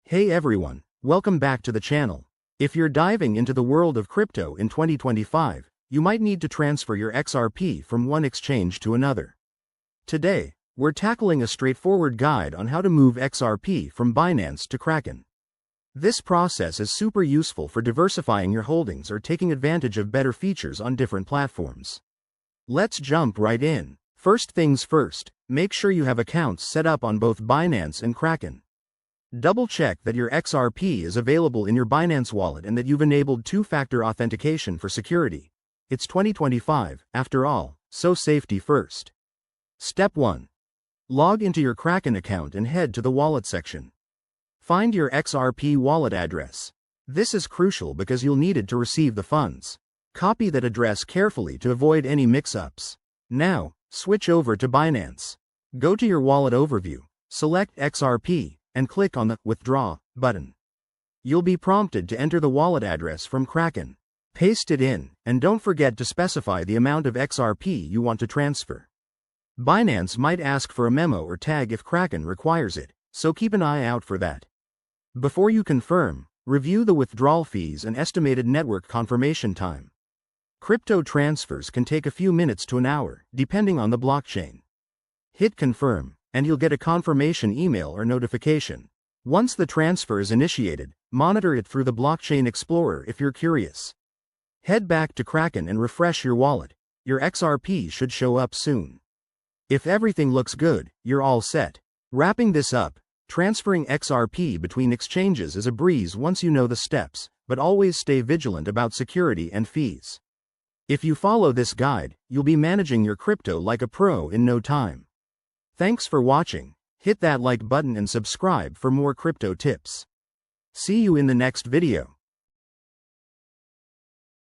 Hey everyone, welcome back to the channel. If you're diving into the world of crypto in 2025, you might need to transfer your XRP from one exchange to another. Today, we're tackling a straightforward guide on how to move XRP from Binance to Kraken. This process is super useful for diversifying your holdings or taking advantage of better features on different platforms. Let's jump right in. First things first, make sure you have accounts set up on both Binance and Kraken. Double-check that your XRP is available in your Binance wallet and that you've enabled two-factor authentication for security. It's 2025, after all, so safety first. Step 1. Log into your Kraken account and head to the wallet section. Find your XRP wallet address. This is crucial because you'll need it to receive the funds. Copy that address carefully to avoid any mix-ups. Now, switch over to Binance. Go to your wallet overview, select XRP, and click on the Withdraw button. You'll be prompted to enter the wallet address from Kraken. Paste it in, and don't forget to specify the amount of XRP you want to transfer. Binance might ask for a memo or tag if Kraken requires it, so keep an eye out for that. Before you confirm, review the withdrawal fees and estimated network confirmation time. Crypto transfers can take a few minutes to an hour, depending on the blockchain. Hit confirm, and you'll get a confirmation email or notification. Once the transfer is initiated, monitor it through the Blockchain Explorer if you're curious. Head back to Kraken and refresh your wallet. Your XRP should show up soon. If everything looks good, you're all set. Wrapping this up, transferring XRP between exchanges is a breeze once you know the steps, but always stay vigilant about security and fees. If you follow this guide, you'll be managing your crypto like a pro in no time. Thanks for watching. Hit that like button and subscribe for more crypto tips. See you in the next video.